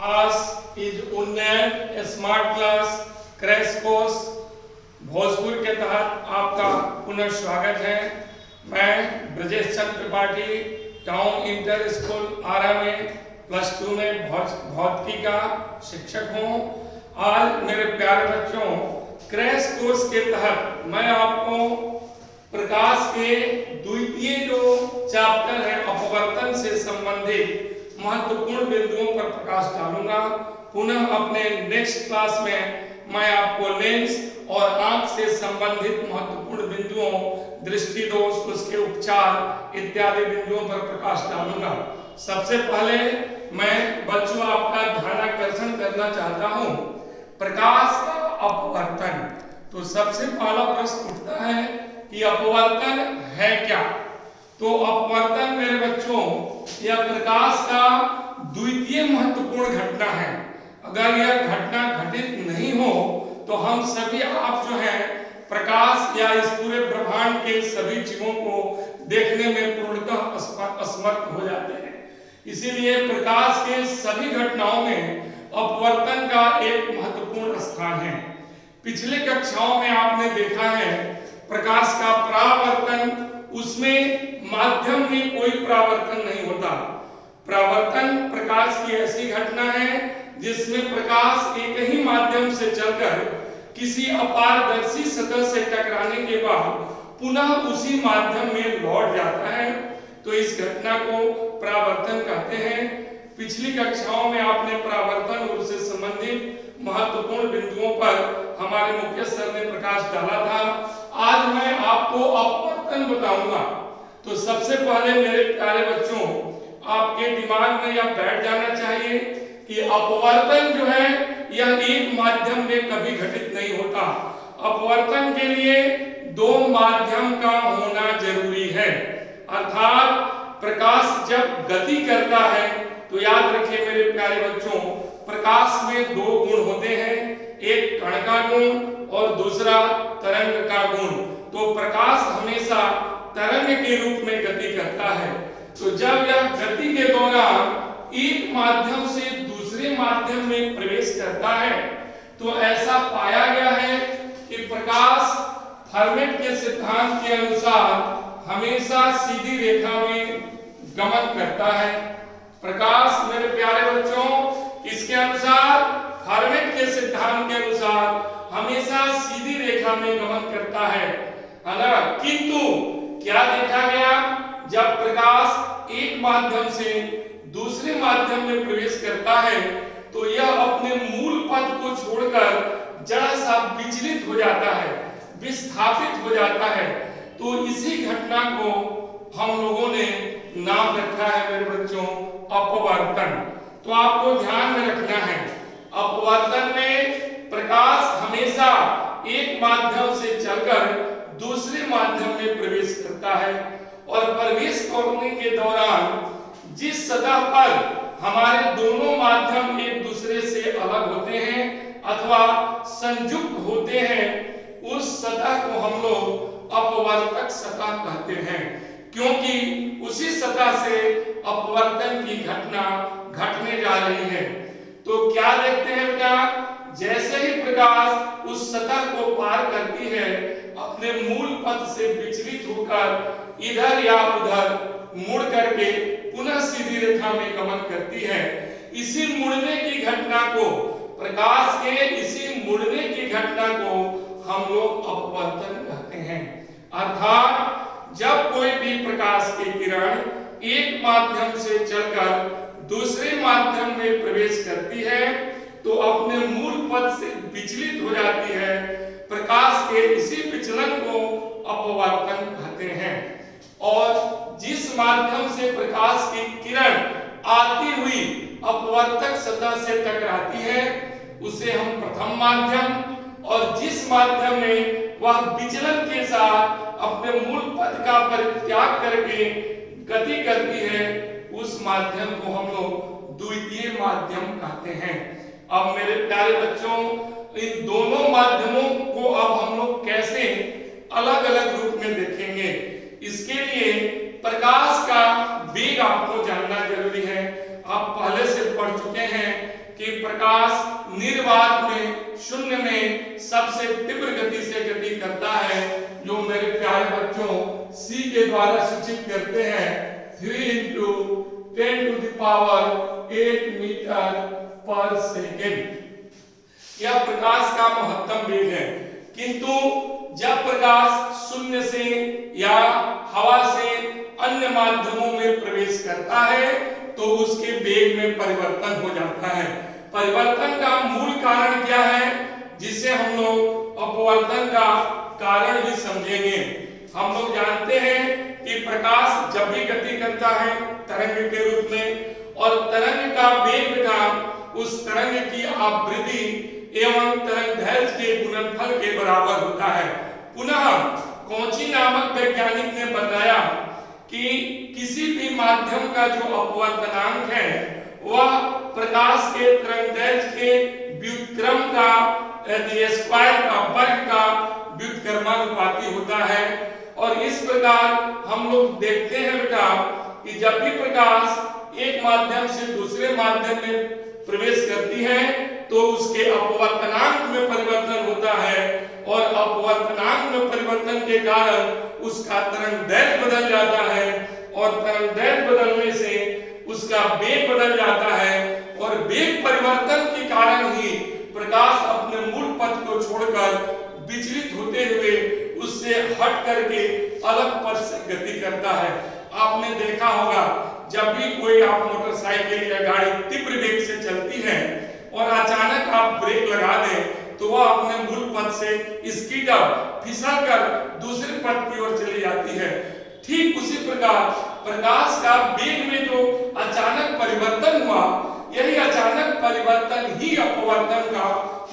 आज इस उन्नयन smart class crash course Bhojpur के तहत आपका पुनः स्वागत है। मैं ब्रजेश चंद्र त्रिपाठी टाउन इंटर स्कूल आरा में +2 में भौतिकी का शिक्षक हूँ। आज मेरे प्यारे बच्चों, क्रैश कोर्स के तहत मैं आपको प्रकाश के द्वितीय जो चैप्टर है अपवर्तन से संबंधित महत्वपूर्ण बिंदुओं पर प्रकाश डालूंगा। पुनः अपने नेक्स्ट क्लास में मैं आपको लेंस और आंख से संबंधित महत्वपूर्ण बिंदुओं, दृष्टि दोष, उसके उपचार इत्यादि बिंदुओं पर प्रकाश डालूंगा। सबसे पहले मैं बच्चों आपका ध्यानाकर्षण करना चाहता हूं प्रकाश का अपवर्तन। तो सबसे पहला प्रश्न उठता है कि अपवर्तन है क्या? तो अपवर्तन मेरे बच्चों यह प्रकाश का द्वितीय महत्वपूर्ण घटना है। अगर यह घटना घटित नहीं हो तो हम सभी आप जो है प्रकाश या इस पूरे ब्रह्मांड के सभी जीवों को देखने में पूर्णतः असमर्थ हो जाते हैं। इसीलिए प्रकाश के सभी घटनाओं में अपवर्तन का एक महत्वपूर्ण स्थान है। पिछले कक्षाओं में आपने देखा है प्रकाश का परावर्तन, उसमें माध्यम में कोई परावर्तन नहीं होता। परावर्तन प्रकाश की ऐसी घटना है जिसमें प्रकाश एक ही माध्यम से चलकर किसी अपारदर्शी सतह से टकराने के बाद पुनः उसी माध्यम में लौट जाता है। तो इस घटना को परावर्तन कहते हैं। पिछली कक्षाओं में आपने परावर्तन और उससे संबंधित महत्वपूर्ण बिंदुओं पर हमारे मुख्य सर ने प्रकाश डाला था। आज मैं आपको अपवर्तन बताऊंगा। तो सबसे पहले मेरे प्यारे बच्चों, आपके दिमाग में यह बैठ जाना चाहिए कि अपवर्तन जो है यह एक माध्यम में कभी घटित नहीं होता। अपवर्तन के लिए दो माध्यम का होना जरूरी है। अर्थात प्रकाश जब गति करता है तो याद रखिए मेरे प्यारे बच्चों, प्रकाश में दो गुण होते हैं, एक कण का गुण और दूसरा तरंग का गुण। तो प्रकाश हमेशा तरंग के रूप में गति करता है। तो जब यह गति के दौरान एक माध्यम से दूसरे माध्यम में प्रवेश करता है तो ऐसा पाया गया है कि प्रकाश फर्मेट के सिद्धांत के अनुसार हमेशा सीधी रेखा में गमन करता है। प्रकाश मेरे प्यारे बच्चों, इसके अनुसार फर्मेट के सिद्धांत के अनुसार हमेशा सीधी रेखा में गमन करता है ना। किंतु क्या देखा गया, जब प्रकाश एक माध्यम से दूसरे माध्यम में प्रवेश करता है तो यह अपने मूल पथ को छोड़कर जरा सा विचलित हो जाता है, विस्थापित हो जाता है। तो इसी घटना को हम लोगों ने नाम रखा है मेरे बच्चों अपवर्तन। तो आपको ध्यान में रखना है, अपवर्तन में प्रकाश हमेशा एक माध्यम से चलकर दूसरे माध्यम में प्रवेश करता है और प्रवेश करने के दौरान जिस सतह पर हमारे दोनों माध्यम एक दूसरे से अलग होते हैं अथवा संयुक्त होते हैं, उस सतह को हम लोग अपवर्तक सतह कहते हैं, क्योंकि उसी सतह से अपवर्तन की घटना घटने जा रही है। तो क्या देखते हैं बेटा, जैसे ही प्रकाश उस सतह को पार करती है, अपने मूल पथ से विचलित होकर इधर या उधर मुड़ करके पुनः सीधी रेखा में गमन करती है। इसी मुड़ने की घटना को, प्रकाश के इसी मुड़ने की घटना को हम लोग अपवर्तन कहते हैं। अर्थात जब कोई भी प्रकाश की किरण एक माध्यम से चलकर दूसरे माध्यम में प्रवेश करती है तो अपने मूल पथ से विचलित हो जाती है। प्रकाश के इसी विचलन को अपवर्तन कहते हैं। और जिस माध्यम से प्रकाश की किरण आती हुई अपवर्तक सतह से टकराती है उसे हम प्रथम माध्यम, और जिस माध्यम में वह विचलन के साथ अपने मूल पथ का परित्याग करके गति करती है उस माध्यम को हम लोग द्वितीय माध्यम कहते हैं। अब मेरे प्यारे बच्चों, इन दोनों माध्यमों को अब हम लोग कैसे अलग अलग रूप में देखेंगे, इसके लिए प्रकाश का वेग आपको जानना जरूरी है। आप पहले से पढ़ चुके हैं कि प्रकाश निर्वात में शून्य में सबसे तीव्र गति से गति करता है, जो मेरे प्यारे बच्चों C के द्वारा सूचित करते हैं 3 × 10⁸ मीटर पर सेकेंड। यह प्रकाश का महत्तम वेग है, किंतु जब प्रकाश शून्य से या हवा से अन्य माध्यमों में प्रवेश करता है तो उसके वेग में परिवर्तन हो जाता है। परिवर्तन का मूल कारण क्या है, जिसे हम लोग अपवर्तन का कारण भी समझेंगे। हम लोग जानते हैं कि प्रकाश जब भी गति करता है तरंग के रूप में, और तरंग का वेग का उस तरंग की आवृत्ति एवं तरंगदैर्घ्य के गुणनफल के बराबर होता है। पुनः कॉची नामक वैज्ञानिक ने बताया कि किसी भी माध्यम का जो अपवर्तनांक है वह प्रकाश के तरंगदैर्घ्य के व्युत्क्रम का स्क्वायर का वर्ग का व्युत्क्रमानुपाती होता है। और इस प्रकार हम लोग देखते हैं बेटा कि जब भी प्रकाश एक माध्यम से दूसरे माध्यम में प्रवेश करती है तो उसके अपवर्तनांक में परिवर्तन होता है, और अपवर्तनांक में परिवर्तन के कारण उसका तरंगदैर्घ्य बदल जाता है, और तरंगदैर्घ्य बदलने से उसका वेग बदल जाता है, और वेग परिवर्तन के कारण ही प्रकाश अपने मूल पथ को छोड़कर विचलित होते हुए उससे हट करके अलग पथ से गति करता है। आपने देखा होगा जब भी कोई आप मोटरसाइकिल या गाड़ी तीव्र वेग से चलती है और अचानक आप ब्रेक लगा दें तो वह अपने मूल पथ से स्कीड अप फिसल कर दूसरे पथ की ओर चली जाती है। ठीक उसी प्रकार प्रकाश का वेग में जो अचानक परिवर्तन हुआ, यही अचानक परिवर्तन ही अपवर्तन का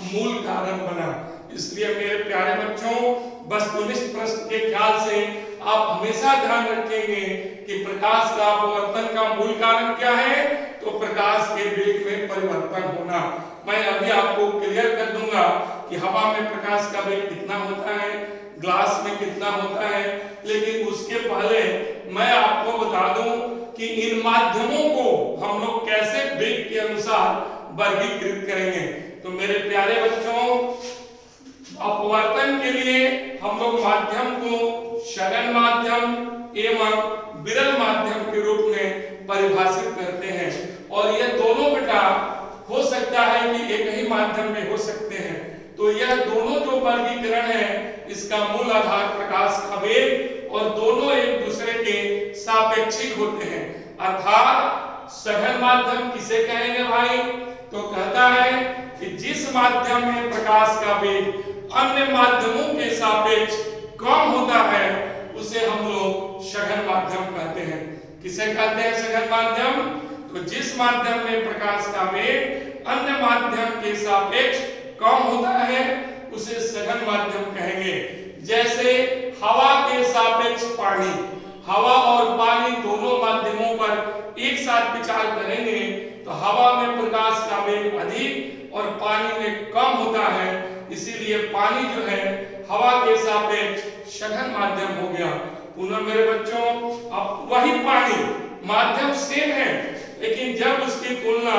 मूल कारण बना। इसलिए मेरे प्यारे बच्चों, वस्तुनिष्ठ प्रश्न के ख्याल से आप हमेशा ध्यान रखेंगे कि प्रकाश का अपवर्तन का मूल कारण क्या है, तो प्रकाश के वेग में परिवर्तन होना। मैं अभी आपको क्लियर कर दूंगा कि हवा में प्रकाश का वेग कितना होता है, ग्लास में कितना होता है, लेकिन उसके पहले मैं आपको बता दूं कि इन माध्यमों को हम लोग कैसे वेग के अनुसार वर्गीकृत करेंगे। तो मेरे प्यारे बच्चों, अपवर्तन के लिए हम लोग माध्यम को सघन माध्यम एवं विरल माध्यम के रूप में परिभाषित करते हैं, और ये दोनों बेटा हो सकता है कि एक ही माध्यम में हो सकते हैं। तो यह दोनों जो वर्गीकरण है इसका मूल आधार प्रकाश का वेग, और दोनों एक दूसरे के सापेक्षिक होते हैं। अर्थात सघन माध्यम किसे कहेंगे भाई, तो कहता है कि जिस माध्यम में प्रकाश का वेग अन्य माध्यमों के सापेक्ष कम होता है उसे हम लोग सघन माध्यम कहते हैं। किसे कहते हैं सघन माध्यम, तो जिस माध्यम में प्रकाश का वेग अन्य माध्यम के सापेक्ष कम होता है उसे सघन माध्यम कहेंगे। जैसे हवा के सापेक्ष पानी, हवा और पानी दोनों माध्यमों पर एक साथ विचार करेंगे तो हवा में प्रकाश का वेग अधिक और पानी में कम होता है, इसीलिए पानी जो है हवा के सापेक्ष सघन माध्यम हो गया। पुनः मेरे बच्चों, अब वही पानी माध्यम सेम है, लेकिन जब उसकी तुलना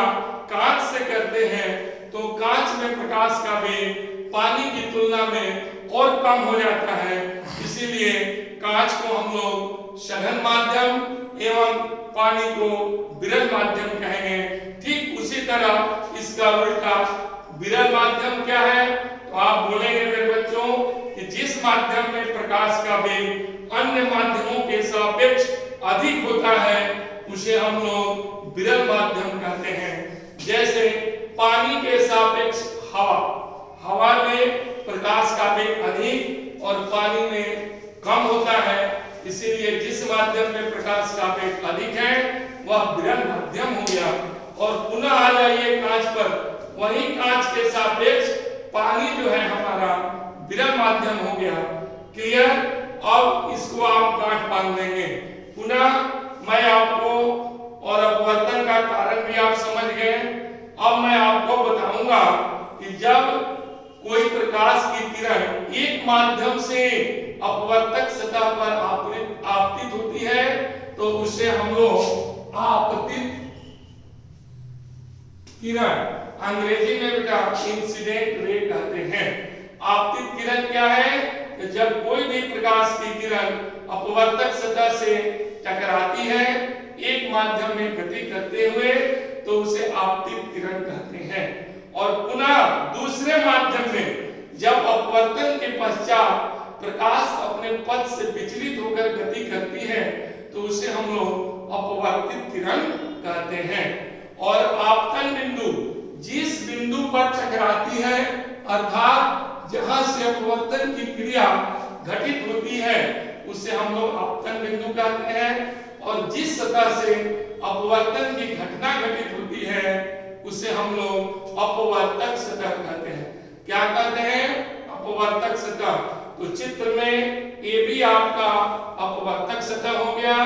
कांच से करते हैं तो कांच में प्रकाश का वेग पानी की तुलना में और कम हो जाता है, इसीलिए कांच को हम लोग सघन माध्यम एवं पानी को विरल माध्यम कहेंगे। ठीक उसी तरह इसका उल्टा विरल माध्यम क्या है, तो आप बोलेंगे मेरे बच्चों कि जिस माध्यम में प्रकाश का वेग अन्य माध्यमों के सापेक्ष अधिक होता है उसे हम लोग विरल माध्यम कहते हैं। जैसे पानी के सापेक्ष हवा, हवा में प्रकाश का वेग अधिक और पानी में कम होता है, इसीलिए जिस माध्यम में प्रकाश का वेग अधिक है वह विरल माध्यम हो गया। और पुनः आ जाइए कांच पर, वही कांच के सापेक्ष पानी जो है हमारा विरल माध्यम हो गया। क्लियर? अब इसको आप गांठ बांध देंगे। पुनः मैं आपको, और अपवर्तन का कारण भी आप समझ गए। अब मैं आपको बताऊंगा कि जब कोई प्रकाश की किरण एक माध्यम से अपवर्तक सतह पर आपतित होती है तो उसे हम लोग आपतित किरण, अंग्रेजी में बेटा इंसिडेंट रे कहते हैं। आपतित किरण क्या है? कि जब कोई भी प्रकाश की किरण अपवर्तक सतह से टकराती है एक माध्यम में गति करते हुए, तो उसे आपतित किरण कहते हैं। और पुनः दूसरे माध्यम में जब अपवर्तन के पश्चात प्रकाश अपने पथ से विचलित होकर गति करती है, तो उसे हम लोग अपवर्तित किरण कहते हैं। और आपतन बिंदु जिस बिंदु पर टकराती है, अर्थात जहां से अपवर्तन की क्रिया घटित होती है, उसे हम लोग आपतन बिंदु कहते हैं। और जिस सतह से अपवर्तन की घटना घटित होती है, उसे हम लोग अपवर्तक सतह कहते हैं। क्या कहते हैं? अपवर्तक सतह। तो चित्र में ए भी आपका अपवर्तक सतह हो गया,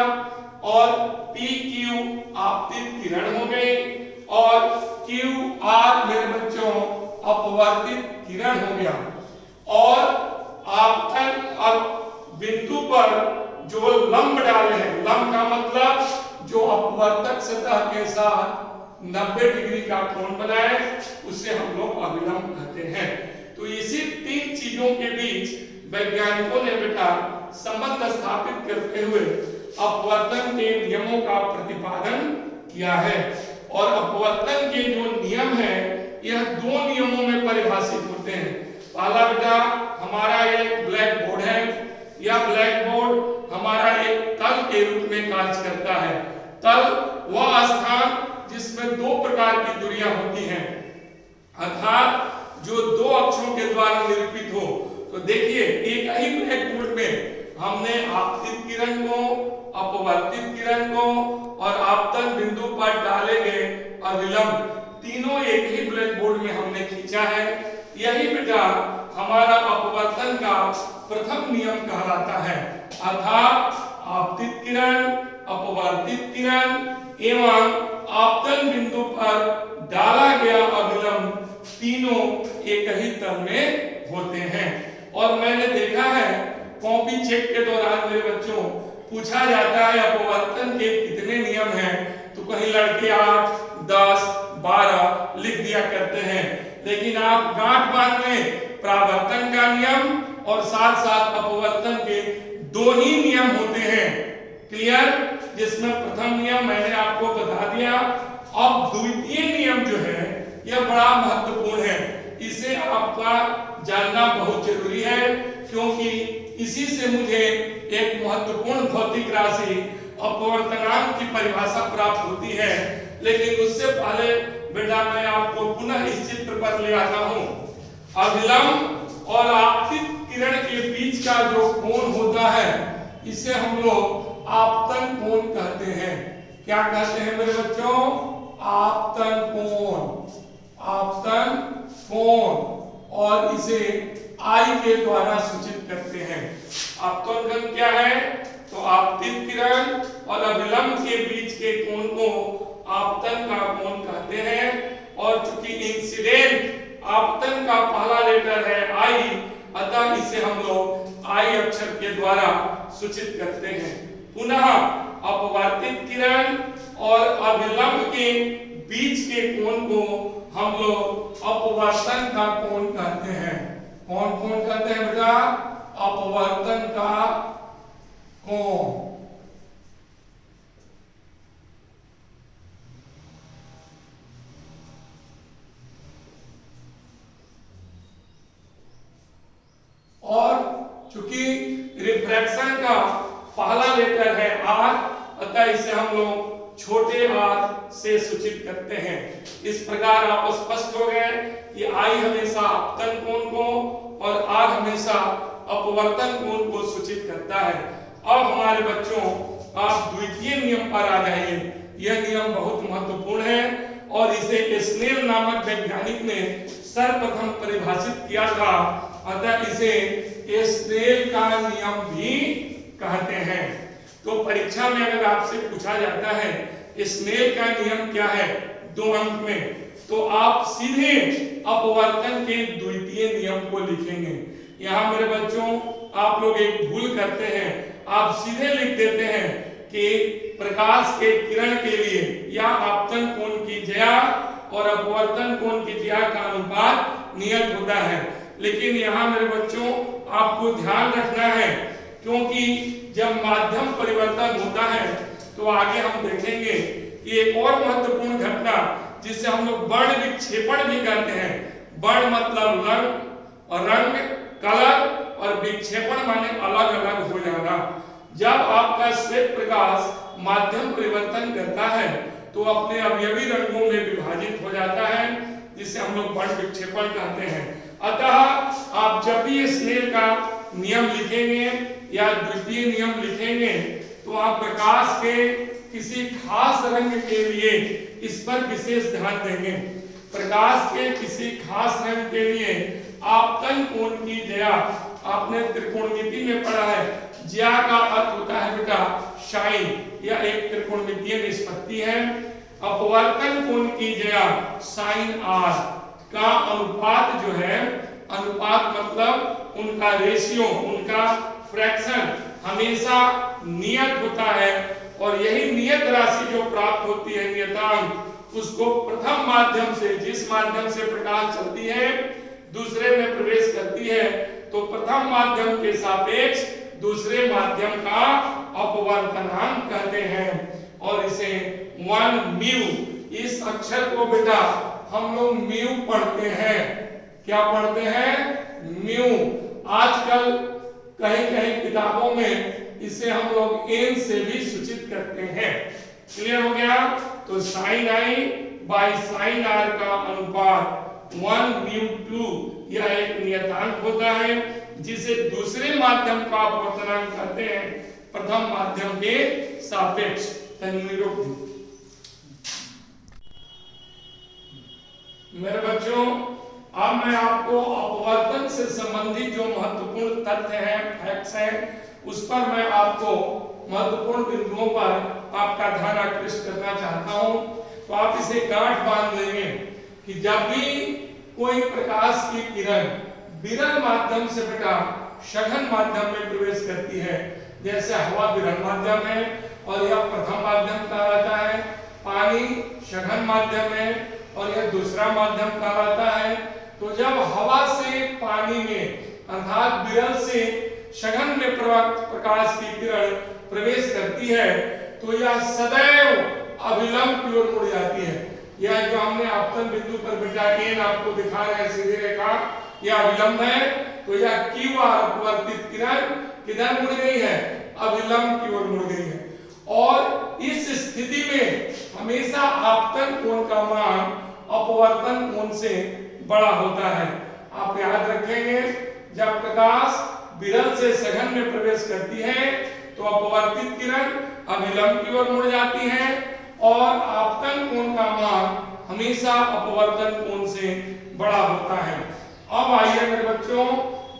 और पी क्यू आपतित किरण हो गई, और क्यू आर मेरे बच्चों अपवर्तित किरण हो गया। और आपतन और बिंदु पर जो लंब डाले हैं, लंब का मतलब जो अपवर्तक सतह के साथ 90 डिग्री का कोण बनाए, उसे हम लोग अभिलंब कहते हैं। तो इसी तीन चीजों के बीच वैज्ञानिकों ने बेटा संबंध स्थापित करते हुए अपवर्तन के नियमों का प्रतिपादन किया है। और अपवर्तन के जो नियम है, यह दो नियमों में परिभाषित होते हैं। पहला बेटा हमारा एक ब्लैक बोर्ड है। यह ब्लैक बोर्ड हमारा एक तल के रूप में कार्य करता है। तल वह स्थान जिसमें दो प्रकार की दूरियां होती हैं, अर्थात जो दो अक्षों के द्वारा निरूपित हो। तो देखिए एक ही ब्लैक बोर्ड में हमने आपतित किरण को, अपवर्तित किरण को और आपतन बिंदु पर डाले गए अभिलंब तीनों एक ही ब्लैक बोर्ड में हमने खींचा है। यही बेटा हमारा अपवर्तन का प्रथम नियम कहलाता है। अर्थात आपतित किरण, अपवर्तित किरण एवं आपतन बिंदु पर डाला गया अभिलंब तीनों एक ही तल में होते हैं। और मैंने देखा है कॉपी चेक के दौरान मेरे बच्चों पूछा जाता है अपवर्तन के कितने नियम हैं, तो कहीं लड़के 8, 10, 12 लिख दिया करते हैं, लेकिन आप गांठ बांध में परावर्तन का नियम और साथ साथ अपवर्तन के दो ही नियम होते हैं। क्लियर? जिसमें प्रथम नियम मैंने आपको बता दिया। अब द्वितीय नियम जो है यह बड़ा महत्वपूर्ण है, इसे आपका जानना बहुत जरूरी है, क्योंकि इसी से मुझे एक महत्वपूर्ण भौतिक राशि अपवर्तनांक की परिभाषा प्राप्त होती है। लेकिन उससे पहले बेटा मैं आपको पुनः इस चित्र पर ले आता हूं। अभिलंब और आपतित किरण के बीच का जो कोण होता है, इसे हम लोग आपतन कोण कहते हैं। क्या कहते हैं मेरे बच्चों? आपतन कोण, आपतन कोण। और इसे आई के द्वारा सूचित करते हैं। आपतन कोण क्या है? तो आपतित किरण और अभिलंब के बीच के कोण को आपतन का कोण कहते हैं। और चूंकि इंसिडेंट आपतन का पहला लेटर है आई, अतः इसे हम लोग आई अक्षर के द्वारा सूचित करते हैं। पुनः अपवर्तित किरण और अभिलंब के बीच के कोण को हम लोग अपवर्तन का कोण कहते हैं। कौन कोण कहते हैं बेटा? अपवर्तन का कोण। और चूंकि रिफ्रैक्शन का पहला लेटर है आर, अतः इसे हम लोग छोटे आर से सूचित करते हैं। इस प्रकार आप स्पष्ट हो गए कि आई हमेशा आपतन कोण को और आर हमेशा अपवर्तन कोण को सूचित करता है। अब हमारे बच्चों आप द्वितीय नियम पर आ जाइए। यह नियम बहुत महत्वपूर्ण है और इसे स्नेल नामक वैज्ञानिक ने सर्वप्रथम परिभाषित किया था, अतः इसे स्नेल का नियम भी कहते हैं। तो परीक्षा में अगर आपसे पूछा जाता है स्नेल का नियम क्या है 2 अंक में, तो आप सीधे अपवर्तन के द्वितीय नियम को लिखेंगे। यहाँ मेरे बच्चों आप लोग एक भूल करते हैं, आप सीधे लिख देते हैं कि प्रकाश के किरण के लिए या आपतन कोण की ज्या और अपवर्तन कोण की ज्या का अनुपात नियत होता है। लेकिन यहाँ मेरे बच्चों आपको ध्यान रखना है, क्योंकि जब माध्यम परिवर्तन होता है तो आगे हम देखेंगे कि एक और महत्वपूर्ण घटना जिसे हम लोग वर्ण विक्षेपण भी कहते हैं। वर्ण मतलब रंग कलर, और विक्षेपण माने अलग अलग हो जाना। जब आपका श्वेत प्रकाश माध्यम परिवर्तन करता है तो अपने अवयवी रंगों में विभाजित हो जाता है, जिसे हम लोग वर्ण विक्षेपण कहते हैं। अतः आप जब भी स्नेल का नियम लिखेंगे या द्वितीय नियम लिखेंगे तो आप प्रकाश के किसी खास रंग के लिए इस पर विशेष ध्यान देंगे। प्रकाश के किसी खास रंग के लिए आपतन कोण की ज्या, आपने त्रिकोणमिति में पढ़ा है, ज्या का अर्थ होता है बेटा साइन, यह एक त्रिकोणमितीय निष्पत्ति है। अपवर्तन कोण की ज्या साइन आर का अनुपात जो है, अनुपात मतलब उनका रेशियो, उनका फ्रैक्शन हमेशा नियत होता है, और यही नियत राशि जो प्राप्त होती है नियतांक, उसको प्रथम माध्यम से, जिस माध्यम से प्रकाश चलती है दूसरे में प्रवेश करती है, तो प्रथम माध्यम के सापेक्ष दूसरे माध्यम का अपवर्तनांक कहते हैं, और इसे 1 म्यू, इस अक्षर को बेटा हम लोग म्यू पढ़ते हैं। क्या पढ़ते हैं? म्यू। आजकल कहीं कहीं किताबों में इसे हम लोग एन से भी सूचित करते हैं। क्लियर हो गया? तो sine i by sine r का अनुपात 1 म्यू 2, यह एक नियतांक होता है जिसे दूसरे माध्यम का अपवर्तनांक कहते हैं प्रथम माध्यम के सापेक्ष। मेरे बच्चों, अब मैं आपको अपवर्तन से संबंधित जो महत्वपूर्ण तथ्य हैं, फैक्ट्स हैं, उस पर मैं आपको महत्वपूर्ण बिंदुओं पर आपका ध्यान आकृष्ट करना चाहता हूं। तो आप इसे गांठ बांध लेंगे कि जब भी कोई प्रकाश की किरण विरल माध्यम से बेटा सघन माध्यम में प्रवेश करती है, जैसे हवा विरल माध्यम है और यह प्रथम माध्यम कहलाता है, पानी सघन माध्यम है और यह दूसरा माध्यम कहलाता है, तो जब हवा से पानी में अर्थात विरल से सघन में प्रकाश की किरण प्रवेश करती है तो यह सदैव अभिलंब की ओर मुड़ जाती है। यह जो हमने आपतन बिंदु पर बेटा एन आपको दिखा रहे हैं सीधी रेखा, यह अभिलंब है, तो यह क्यू आर अपवर्तित किरण किधर मुड़ गई है? अभिलंब की ओर मुड़ गई है। और इस स्थिति में हमेशा आपतन कोण का मान अपवर्तन कोण से बड़ा होता है। आप याद रखेंगे, जब प्रकाश विरल से सघन में प्रवेश करती है तो अपवर्तित किरण अभिलंब की ओर मुड़ जाती है और आपतन कोण का मान हमेशा अपवर्तन कोण से बड़ा होता है। अब आइए मेरे बच्चों,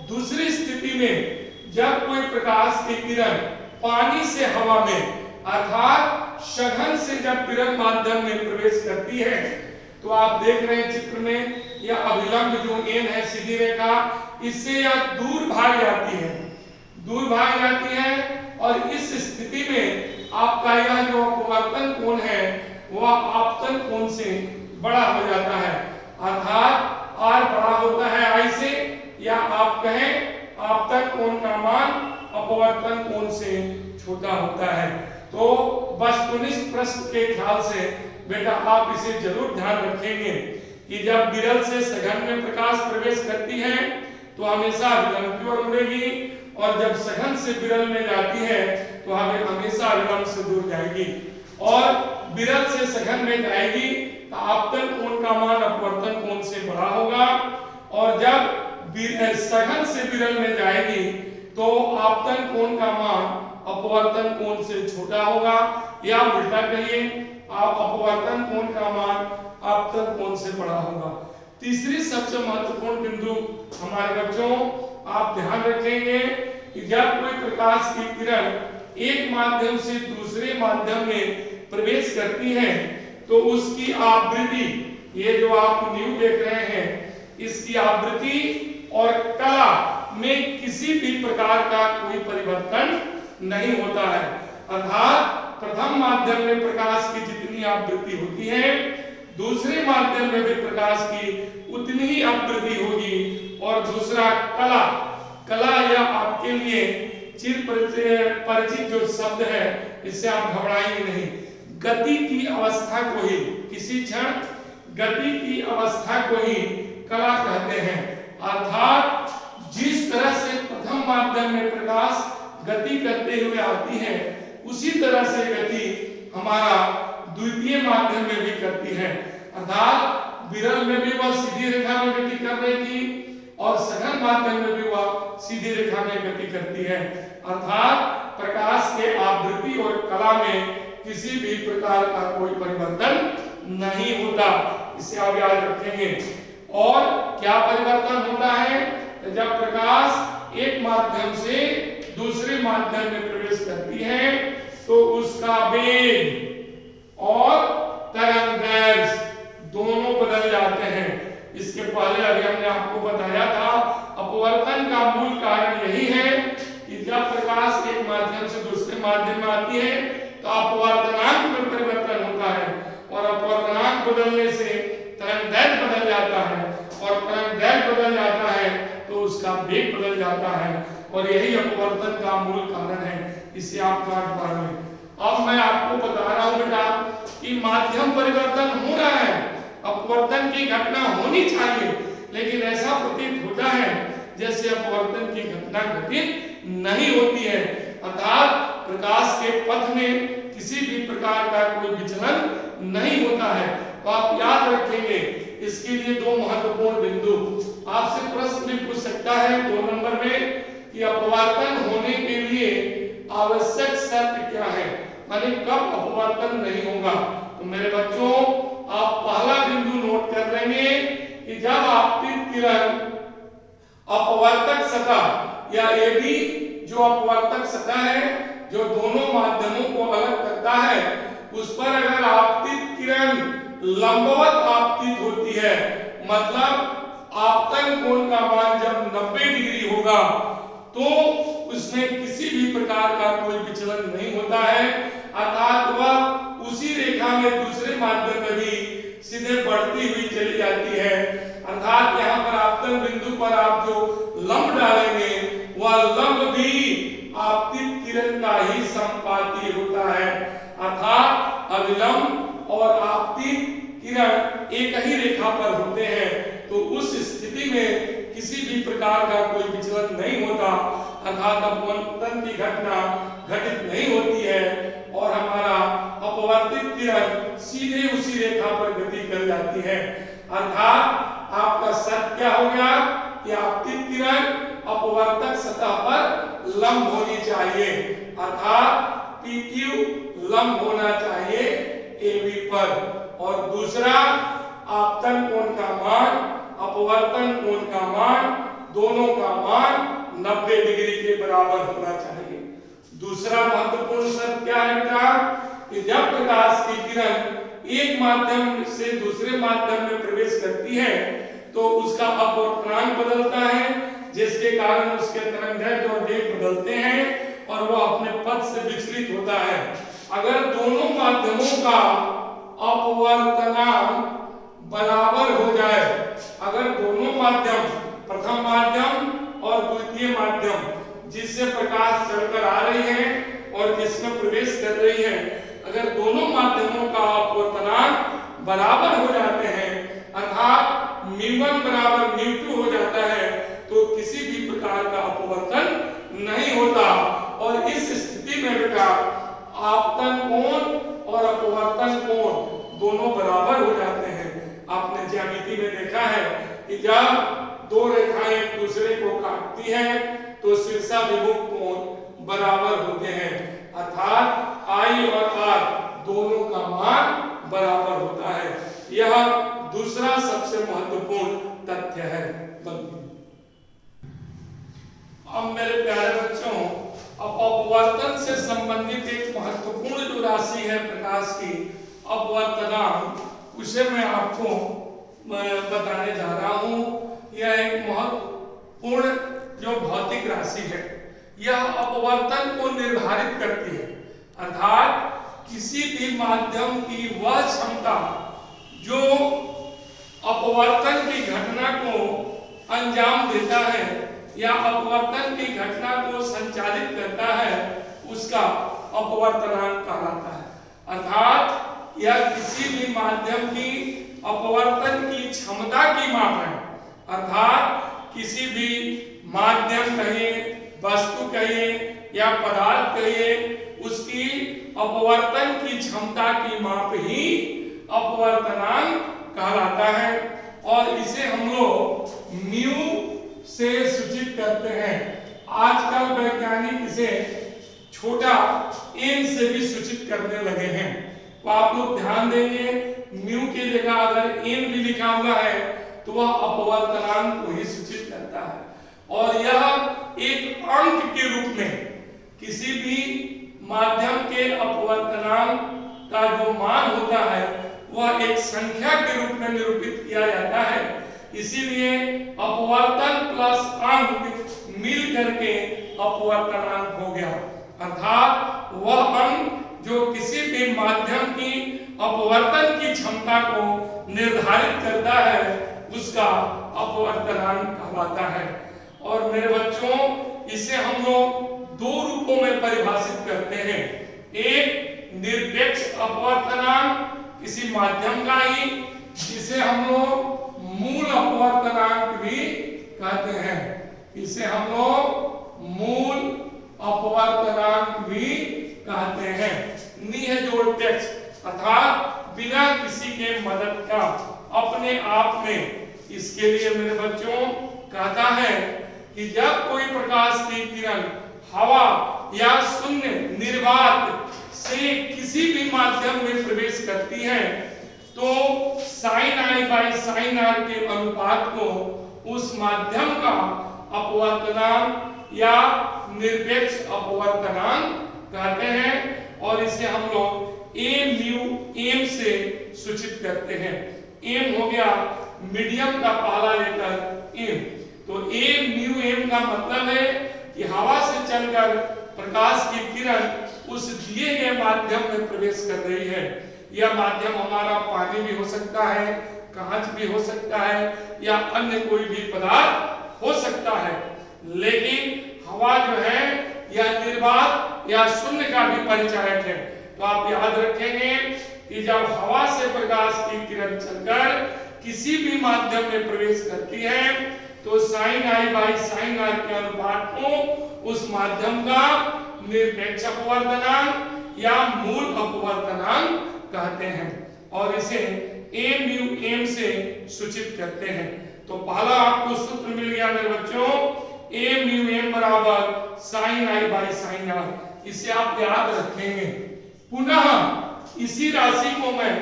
दूसरी स्थिति में जब कोई प्रकाश की किरण पानी से हवा में अर्थात सघन से जब विरल माध्यम में प्रवेश करती है तो आप देख रहे हैं चित्र में, यह अभिलंब जो एन है सीधी रेखा, इससे यह दूर भाग जाती है, दूर भाग जाती है, और इस स्थिति में आपका यह जो अपवर्तन कोण है वह आपतन कोण से बड़ा हो जाता है, अर्थात आर बड़ा होता है आई से, या आप कहें आपतन कोण का मान अपवर्तन कोण से छोटा होता है। तो वस्तुनिष्ठ प्रश्न के ख्याल से बेटा आप इसे जरूर ध्यान रखेंगे कि जब विरल से सघन में प्रकाश प्रवेश करती है तो हमेशा अभिलंब की ओर मुड़ेगी, और जब सघन से विरल में जाती है तो हमें हमेशा अभिलंब से दूर जाएगी, और विरल से सघन में जाएगी तो आपतन कोण का मान अपवर्तन कोण से बड़ा होगा, और जब सघन से विरल में जाएगी तो आपतन कोण का मान अपवर्तन कोण से छोटा होगा, या उल्टा कहिए आप अपवर्तन कोण का मान आपतन कोण से बड़ा होगा। तीसरी सबसे महत्वपूर्ण बिंदु हमारे बच्चों, आप ध्यान रखेंगे कि जब कोई प्रकाश की किरण एक माध्यम से दूसरे माध्यम में प्रवेश करती है तो उसकी आवृत्ति, ये जो आप न्यू देख रहे हैं, इसकी आवृत्ति और कला में किसी भी प्रकार का कोई परिवर्तन नहीं होता है। अर्थात प्रथम माध्यम में प्रकाश की जितनी आवृत्ति होती है दूसरे माध्यम में भी प्रकाश की उतनी ही आवृत्ति होगी। और दूसरा कला, कला या आपके लिए चिर परिचित जो शब्द है, इससे आप घबराएंगे नहीं। गति की अवस्था को ही, किसी क्षण गति की अवस्था को ही कला कहते हैं। अर्थात जिस तरह से प्रथम माध्यम में प्रकाश गति करते हुए आती है, उसी तरह से गति हमारा द्वितीय माध्यम में भी करती है। अर्थात विरल में भी वह सीधी रेखा में गति कर रही थी और सघन माध्यम में भी वह सीधी रेखा में गति करती है। अर्थात प्रकाश के आवृत्ति और कला में किसी भी प्रकार का कोई परिवर्तन नहीं होता, इसे आप याद रखेंगे। और क्या परिवर्तन होता है? जब प्रकाश एक माध्यम से दूसरे माध्यम में प्रवेश करती है तो उसका वेग और तरंगदैर्घ्य दोनों बदल जाते हैं। इसके पहले अभी हमने आपको बताया था, अपवर्तन का मूल कारण यही है कि जब प्रकाश एक माध्यम से दूसरे माध्यम में आती है तो अपवर्तनांक में परिवर्तन होता है, और अपवर्तनांक बदलने से तरंगदैर्घ्य बदल जाता है, और तरंगदैर्घ्य बदल जाता है तो उसका वेग बदल जाता है, और यही अपवर्तन का मूल कारण है। इसे आप काट पाएंगे। अब मैं आपको बता रहा हूं बेटा कि माध्यम परिवर्तन हो रहा है, अपवर्तन की घटना होनी चाहिए, लेकिन ऐसा प्रतीत होता है जैसे अपवर्तन की घटना घटित नहीं होती है। अर्थात प्रकाश के पथ में किसी भी प्रकार का कोई विचलन नहीं होता है। तो आप याद रखेंगे इसके लिए दो महत्वपूर्ण बिंदु। आपसे प्रश्न भी पूछ सकता है 2 नंबर में कि अपवर्तन होने के लिए आवश्यक शर्त क्या है, माने कब अपवर्तन नहीं होगा। तो मेरे बच्चों, आप पहला बिंदु नोट कर लेंगे कि जब आपतित किरण अपवर्तक सतह या एबी जो अपवर्तक सतह है, जो दोनों माध्यमों को अलग करता है, उस पर अगर आपतित किरण लंबवत आपतित होती है, मतलब आपतन कोण का मान जब 90 डिग्री होगा तो उसमें किसी भी प्रकार का कोई विचलन नहीं होता है। अर्थात वह उसी रेखा में दूसरे माध्यम में भी सीधे बढ़ती हुई चली जाती है। अर्थात यहाँ पर आपतन बिंदु पर आप जो लंब डालेंगे वह लंब भी आपतित किरण का ही संपाती होता है। अर्थात अभिलंब और आपतित किरण एक ही रेखा पर होते हैं, तो उस स्थिति में किसी भी प्रकार का कोई विचलन नहीं होता। अर्थात अपवर्तन की घटना घटित नहीं होती है और हमारा अपवर्तित किरण सीधे उसी रेखा पर गति कर जाती है। अर्थात आपका शर्त क्या हो गया कि आपतित किरण अपवर्तक सतह पर लंब होनी चाहिए, अर्थात PQ लंब होना चाहिए AB पर। और दूसरा, आपतन कोण का मान, अपवर्तन कोण का मान, दोनों का मान 90 डिग्री के बराबर होना चाहिए। दूसरा महत्वपूर्ण शर्त क्या है बेटा कि जब प्रकाश की किरण एक माध्यम से दूसरे माध्यम में प्रवेश करती है तो उसका अपवर्तनांक बदलता है, जिसके कारण उसके तरंगदैर्घ्य और वेग बदलते हैं और वह अपने पथ से विचलित होता है। अगर दोनों माध्यमों का अपवर्तनांक बराबर हो जाए, अगर दोनों माध्यम, प्रथम माध्यम और द्वितीय माध्यम जिससे प्रकाश चलकर आ रही है और जिसमें प्रवेश कर रही है, अगर दोनों माध्यमों का अपवर्तनांक बराबर हो जाते हैं, अर्थात μ1 बराबर μ2 हो जाता है, तो किसी भी प्रकार का अपवर्तन नहीं होता। और इस स्थिति में बेटा आपतन कोण और अपवर्तन कोण दोनों बराबर हो जाते हैं। आपने ज्यामिति में देखा है कि जब दो रेखाएं एक दूसरे को काटती हैं तो शीर्षाभिमुख कोण बराबर होते हैं, अर्थात I और R दोनों का मान बराबर होता है। यह दूसरा सबसे महत्वपूर्ण तथ्य है। अब मेरे प्यारे बच्चों, अब अपवर्तन से संबंधित एक महत्वपूर्ण जो राशि है प्रकाश की, अपवर्तनांक, उसे मैं आपको बताने जा रहा हूं। यह एक महत्वपूर्ण जो भौतिक राशि है, यह अपवर्तन को निर्धारित करती है। अर्थात किसी भी माध्यम की वह क्षमता जो अपवर्तन की घटना को अंजाम देता है या अपवर्तन की घटना को संचालित करता है उसका अपवर्तनांक कहलाता है। अर्थात यह किसी भी माध्यम की अपवर्तन की क्षमता की माप है। अर्थात किसी भी माध्यम कहिए, वस्तु कहिए या पदार्थ कहिए, उसकी अपवर्तन की क्षमता की माप ही अपवर्तनांक कहलाता है और इसे हम लोग म्यू से सूचित करते हैं। आजकल वैज्ञानिक इसे छोटा एन से भी सूचित करने लगे हैं। तो आप लोग ध्यान देंगे, म्यू की जगह अगर एन भी लिखा हुआ है तो वह अपवर्तनांक को ही सूचित करता है और यह एक अंक के रूप में किसी भी माध्यम के अपवर्तनांक का जो मान होता है वह एक संख्या के रूप में निरूपित किया जाता है। इसीलिए अपवर्तन प्लस अंक मिल करके अपवर्तनांक हो गया। अर्थात वह अंक जो किसी भी माध्यम की अपवर्तन की क्षमता को निर्धारित करता है उसका अपवर्तनांक कहलाता है। और मेरे बच्चों, इसे हम लोग दो रूपों में परिभाषित करते हैं। एक निरपेक्ष अपवर्तनांक किसी माध्यम का ही, जिसे हम लोग मूल अपवर्तनांक भी कहते हैं। इसे हम लोग मूल अपवर्तनांक भी कहते हैं। निरपेक्ष अर्थात बिना किसी के मदद का अपने आप में। इसके लिए मेरे बच्चों कहता है कि जब कोई प्रकाश की किरण हवा या शून्य निर्वात से किसी भी माध्यम में प्रवेश करती है तो sine i by sine r के अनुपात को उस माध्यम का अपवर्तनांक या निरपेक्ष अपवर्तनांक कहते हैं और इसे हम लोग ए म्यू एम से सूचित करते हैं। एम हो गया मीडियम का पहला लेटर एम। तो ए म्यू एम का मतलब है कि हवा से चलकर प्रकाश की किरण उस दिए गए माध्यम में प्रवेश कर रही है। यह माध्यम हमारा पानी भी हो सकता है, कांच भी हो सकता है या अन्य कोई भी पदार्थ हो सकता है। लेकिन हवा जो है यह निर्वात या शून्य का भी परिचायक है। तो आप याद रखेंगे कि जब हवा से प्रकाश की किरण चलकर किसी भी माध्यम में प्रवेश करती है तो sine i by sine r के अनुपात को उस माध्यम का निरपेक्ष अपवर्तनांक या मूल अपवर्तनांक कहते हैं और इसे ए म्यू एम से सूचित करते हैं। तो पहला आपको सूत्र मिल गया मेरे बच्चों, ए म्यू एम बराबर sine i by sine r. इसे आप याद रखेंगे। पुनः इसी राशि को मैं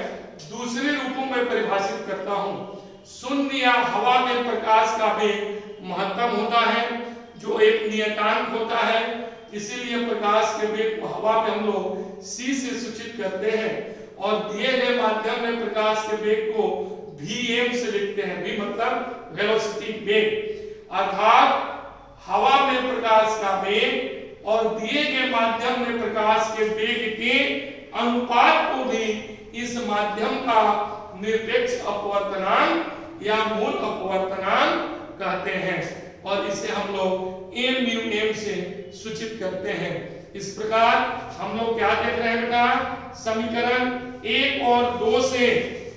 दूसरे रूपों में परिभाषित करता हूं। शून्य या हवा में प्रकाश का वेग महत्तम होता है जो एक नियतांक होता है। इसीलिए प्रकाश के वेग को हवा में हम लोग c से सूचित करते हैं और दिए गए माध्यम में प्रकाश के वेग को vm से लिखते हैं। v मतलब वेलोसिटी, वेग। अर्थात हवा में प्रकाश का वेग और दिए गए माध्यम में प्रकाश के वेग के अनुपात को भी इस माध्यम का निरपेक्ष अपवर्तनांक या मूल अपवर्तनांक कहते हैं और इसे हम लोग एम म्यू एम से सूचित करते हैं। इस प्रकार हम लोग क्या देख रहे हैं बेटा, समीकरण 1 और 2 से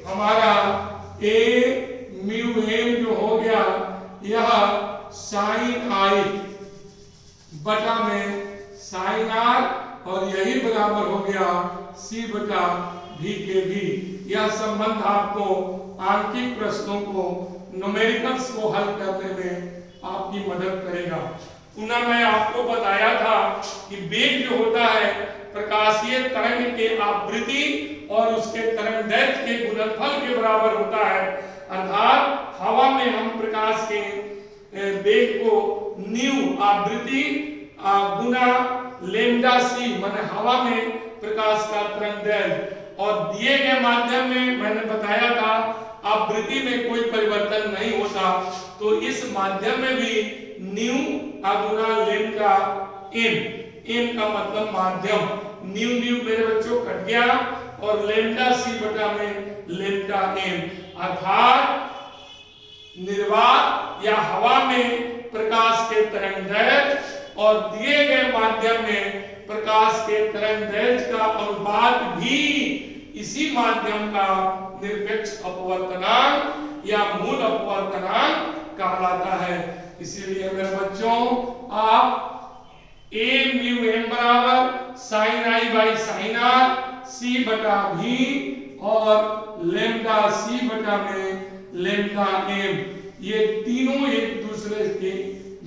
हमारा ए म्यू एम जो हो गया यह साइन आई बटा में साइन आर और यही बराबर हो गया सी बटा भी के भी। यह संबंध आपको आंकिक प्रश्नों को, न्यूमेरिकल्स को हल करने में आपकी मदद करेगा। पुनः मैं आपको बताया था कि वेग जो होता है प्रकाशीय तरंग के आवृत्ति और उसके तरंग दैर्घ्य के गुणनफल के बराबर होता है। अर्थात हवा में हम प्रकाश के वेग को न्यू आवृत्ति गुना लेमडा सी माने हवा में प्रकाश का तरंग दैर्घ्य और दिए गए माध्यम में मैंने बताया था आवृत्ति में कोई परिवर्तन नहीं होता तो इस माध्यम में भी न्यू गुना लेमडा एम। एम का मतलब माध्यम, न्यू न्यू मेरे बच्चों कट गया और लेमडा सी बटा में लेम्डा एम, अर्थात निर्वात या हवा में प्रकाश के तरंगदैर्घ्य और दिए गए माध्यम में प्रकाश के तरंगदैर्घ्य का अनुपात भी इसी माध्यम का निरपेक्ष अपवर्तनांक या मूल अपवर्तनांक कहलाता है। इसीलिए मेरे बच्चों आप a म्यू m बराबर sine i by sine r c बटा v और लेम्डा c बटा में लेम्डा m, ये तीनों एक दूसरे के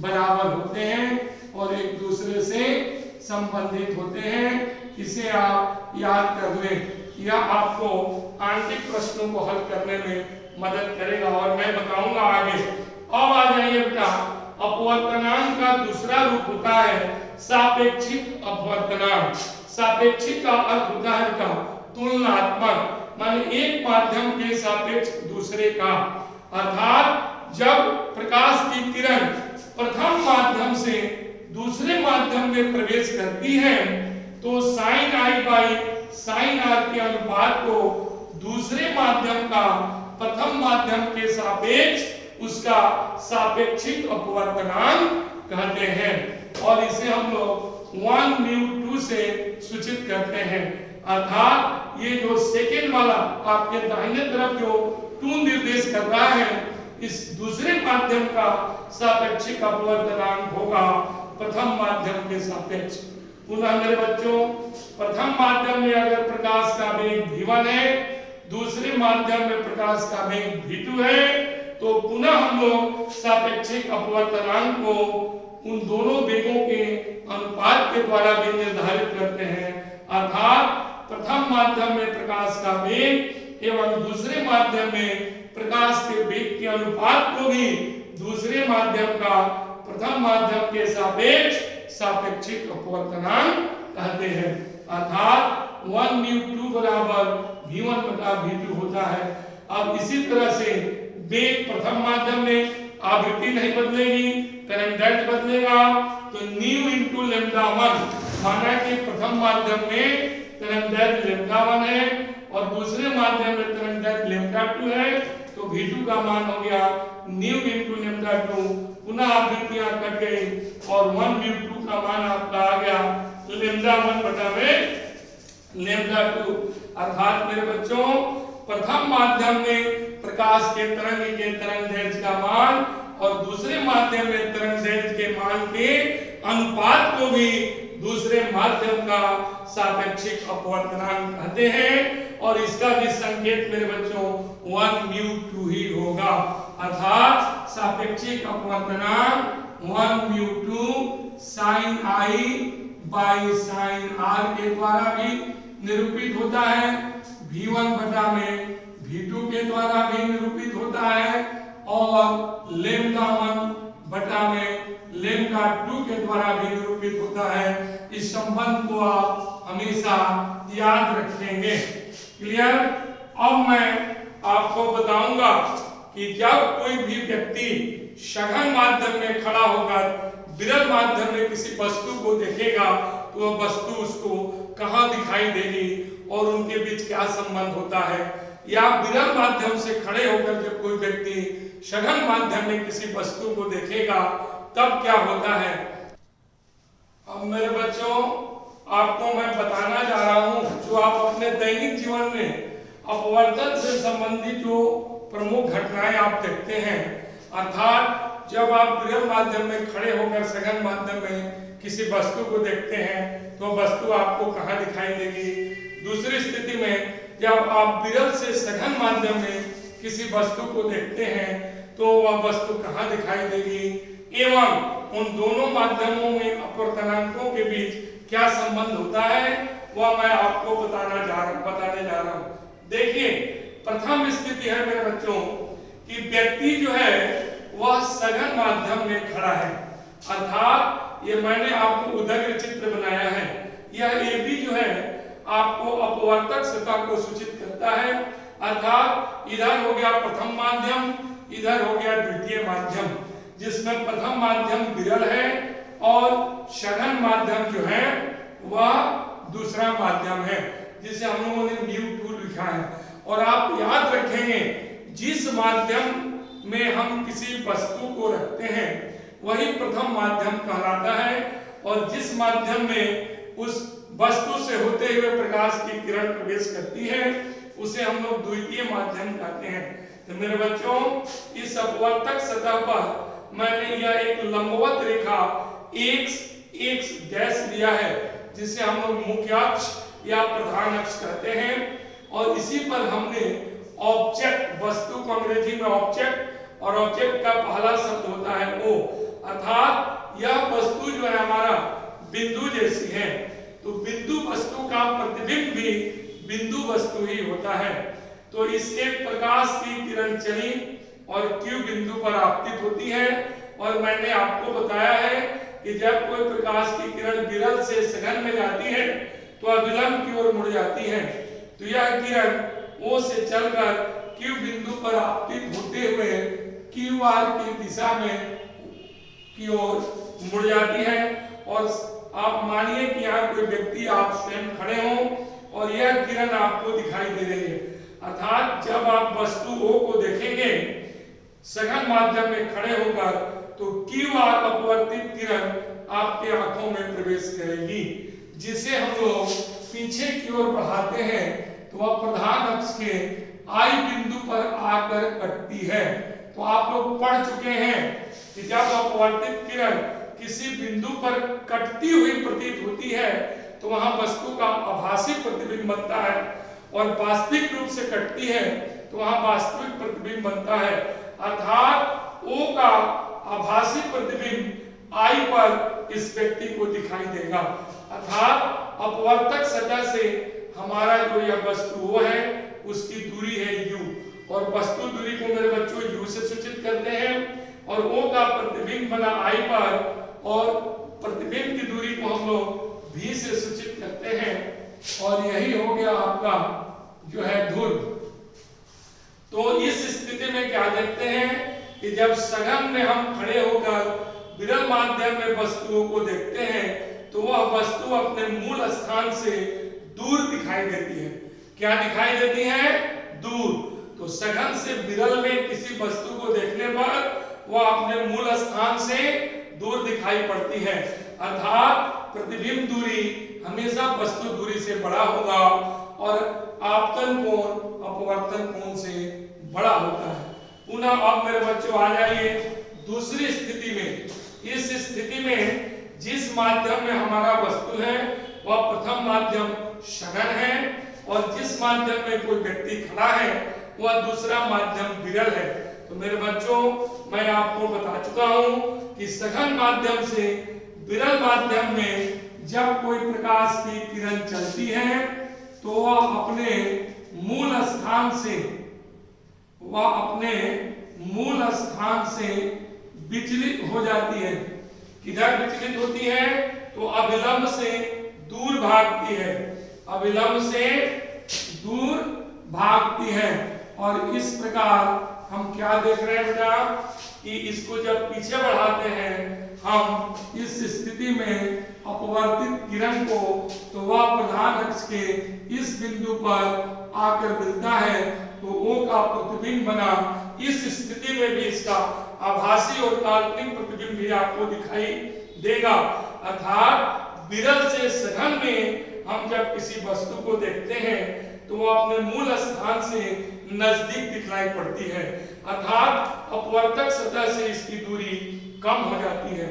बराबर होते हैं और एक दूसरे से संबंधित होते हैं। इसे आप याद कर लें, यह आपको आंतरिक प्रश्नों को हल करने में मदद करेगा और मैं बताऊंगा आगे। अब आ जाइए बेटा, अपवर्तनांक का दूसरा रूप होता है सापेक्षिक अपवर्तनांक। सापेक्षिक का अर्थ होता है बेटा तुलनात्मक, माने एक माध्यम के सापेक्ष दूसरे का, अर्थात जब प्रकाश की किरण प्रथम माध्यम से दूसरे माध्यम में प्रवेश करती है तो sine i by sine r के अनुपात को दूसरे माध्यम का प्रथम माध्यम के सापेक्ष उसका सापेक्षिक अपवर्तनांक कहते हैं और इसे हम लोग 1 म्यू 2 से सूचित करते हैं। अर्थात ये जो सेकेंड वाला आपके दाहिने तरफ जो 2 निर्देश कर रहा है, इस दूसरे माध्यम का सापेक्षिक अपवर्तनांक होगा प्रथम माध्यम के सापेक्ष। पुनः मेरे बच्चों, प्रथम माध्यम में अगर प्रकाश का वेग v1 है, दूसरे माध्यम में प्रकाश का वेग v2 है, तो पुनः हम लोग सापेक्षिक अपवर्तनांक को उन दोनों वेगों के अनुपात के द्वारा भी निर्धारित करते हैं। अर्थात प्रथम माध्यम में प्रकाश का वेग एवं दूसरे माध्यम में प्रकाश के वेग के अनुपात को भी दूसरे माध्यम का प्रथम माध्यम के सापेक्ष सापेक्षिक अपवर्तनांक कहते हैं। अर्थात 1 म्यू 2 बराबर v1 बटा v2 होता है। अब इसी तरह से वेग प्रथम माध्यम में आवृत्ति नहीं बदलेगी, तरंगदैर्घ्य बदलेगा, तो न्यू इंटू लेम्डा 1, माना कि प्रथम माध्यम में तरंगदैर्घ्य लेम्डा 1 है और दूसरे माध्यम में तरंगदैर्घ्य लेम्डा 2 है, तो v2 का मान हो गया न्यू इंटू लेम्डा 2, पुनः आवृत्तियां कट गई और 1 म्यू 2 का मान आपका आ गया लेम्डा 1 बटा में लेम्डा 2। अर्थात मेरे बच्चों, प्रथम माध्यम में प्रकाश के तरंगदैर्घ्य का मान और दूसरे माध्यम में तरंगदैर्घ्य के मान के अनुपात को भी दूसरे माध्यम का सापेक्षिक अपवर्तनांक कहते हैं और इसका भी संकेत मेरे बच्चों 1 म्यू 2 ही होगा। अर्थात सापेक्षिक अपवर्तनांक 1 mu 2 sine i by sine r के द्वारा भी निरूपित होता है, v1 बटा में v2 के द्वारा भी निरूपित होता है और लेम्डा 1 बटा में लेम्डा 2 के द्वारा भी निरूपित होता है। इस संबंध को आप हमेशा याद रखेंगे। क्लियर? अब मैं आपको बताऊंगा कि जब कोई भी व्यक्ति सघन माध्यम में खड़ा होकर विरल माध्यम में किसी वस्तु को देखेगा तो वह वस्तु उसको कहाँ दिखाई देगी और उनके बीच क्या संबंध होता है, या विरल माध्यम से खड़े होकर जब कोई व्यक्ति सघन माध्यम में किसी वस्तु को देखेगा तब क्या होता है। अब मेरे बच्चों, आपको मैं बताना जा रहा हूं जो आप अपने दैनिक जीवन में अपवर्तन से संबंधित जो प्रमुख घटनाएं आप देखते हैं। अर्थात जब आप विरल माध्यम में खड़े होकर सघन माध्यम में किसी वस्तु को देखते हैं तो वस्तु आपको कहाँ दिखाई देगी। दूसरी स्थिति में जब आप विरल से सघन माध्यम में किसी वस्तु को देखते हैं तो वह वस्तु कहाँ दिखाई देगी एवं उन दोनों माध्यमों में अपवर्तनांकों के बीच क्या संबंध होता है वह मैं आपको बताने जा रहा हूँ। देखिए, प्रथम स्थिति है मेरे बच्चों कि व्यक्ति जो है वह सघन माध्यम में खड़ा है। अर्थात ये मैंने आपको उदग्र चित्र बनाया है। यह AB जो है आपको अपवर्तक सतह को सूचित करता है। अर्थात इधर हो गया प्रथम माध्यम, इधर हो गया द्वितीय माध्यम, जिसमें प्रथम माध्यम विरल है और सघन माध्यम जो है वह दूसरा माध्यम है जिसे हम लोगों ने म्यू 2 लिखा है। और आप याद रखेंगे जिस माध्यम में हम किसी वस्तु को रखते हैं वही प्रथम माध्यम कहलाता है, और जिस माध्यम में उस वस्तु से होते हुए प्रकाश की किरण प्रवेश करती है उसे हम लोग द्वितीय माध्यम कहते हैं। तो मेरे बच्चों, इस अपवर्तक सतह पर मैंने यह एक लंबवत रेखा x डैश लिया है जिसे हम लोग मुख्य अक्ष या प्रधान अक्ष कहते हैं, और इसी पर हमने ऑब्जेक्ट, वस्तु को अंग्रेजी में ऑब्जेक्ट, और ऑब्जेक्ट का पहला शब्द होता है ओ, अर्थात यह वस्तु जो है हमारा बिंदु जैसी है, तो बिंदु वस्तु का प्रतिबिंब भी बिंदु वस्तु ही होता है। तो इसके प्रकाश की किरण चली और Q बिंदु पर आपतित होती है, और मैंने आपको बताया है कि जब कोई प्रकाश की किरण विरल से सघन में जाती है तो अभिलंब की ओर मुड़ जाती है। तो यह किरण O से चलकर Q बिंदु पर आपतित होते हुए QR की दिशा में की ओर मुड़ जाती है, और आप मानिए कि यहाँ कोई व्यक्ति, आप स्वयं खड़े हो और यह किरण आपको दिखाई दे रही है, अर्थात जब आप वस्तु O को देखेंगे सघन माध्यम में खड़े होकर तो QR अपवर्तित किरण आपके आंखों में प्रवेश करेगी, जिसे हम लोग पीछे की ओर बढ़ाते हैं तो वह प्रधान अक्ष के I बिंदु पर आकर कटती है। तो आप लोग पढ़ चुके हैं कि जब अपवर्तित किरण किसी बिंदु पर कटती हुई प्रतीत होती है तो वहां वस्तु का आभासी प्रतिबिंब बनता है, और वास्तविक रूप से कटती है तो वहां वास्तविक प्रतिबिंब बनता है, अर्थात O का आभासी प्रतिबिंब I पर इस व्यक्ति को दिखाई देगा। अर्थात अपवर्तक सतह से हमारा जो यह वस्तु O है उसकी दूरी है U, और वस्तु दूरी को मेरे बच्चों U से सूचित करते हैं, और O का प्रतिबिंब बना I पर, और प्रतिबिंब की दूरी को हम लोग V से सूचित करते हैं, और यही हो गया आपका जो है ध्रुव। तो इस स्थिति में क्या देखते हैं कि जब सघन में हम खड़े होकर विरल माध्यम में वस्तुओं को देखते हैं तो वह वस्तु अपने मूल स्थान से दूर दिखाई देती है। क्या दिखाई देती है? दूर। तो सघन से विरल में किसी वस्तु को देखने पर वह अपने मूल स्थान से दूर दिखाई पड़ती है, अर्थात प्रतिबिंब दूरी हमेशा वस्तु दूरी से बड़ा होगा और आपतन कोण अपवर्तन कोण से बड़ा होता है। पुनः अब मेरे बच्चों आ जाइए दूसरी स्थिति में। इस स्थिति में जिस माध्यम में हमारा वस्तु है वह प्रथम माध्यम सघन है, और जिस माध्यम में कोई व्यक्ति खड़ा है वह दूसरा माध्यम विरल है। तो मेरे बच्चों, मैं आपको बता चुका हूं कि सघन माध्यम से विरल माध्यम में जब कोई प्रकाश की किरण चलती है तो वह अपने मूल स्थान से विचलित हो जाती है। किधर विचलित होती है? तो अभिलंब से दूर भागती है, अभिलंब से दूर भागती है। और इस प्रकार हम क्या देख रहे हैं बेटा कि इसको जब पीछे बढ़ाते हैं हम इस स्थिति में अपवर्तित किरण को, तो वह प्रधान अक्ष के इस बिंदु पर आकर मिलता है तो O का प्रतिबिंब बना। इस स्थिति में भी इसका आभासी और काल्पनिक प्रतिबिंब भी आपको दिखाई देगा, अर्थात विरल से सघन में हम जब किसी वस्तु को देखते हैं तो वो अपने मूल स्थान से नजदीक दिखलाई पड़ती है, अर्थात अपवर्तक सतह से इसकी दूरी कम हो जाती है।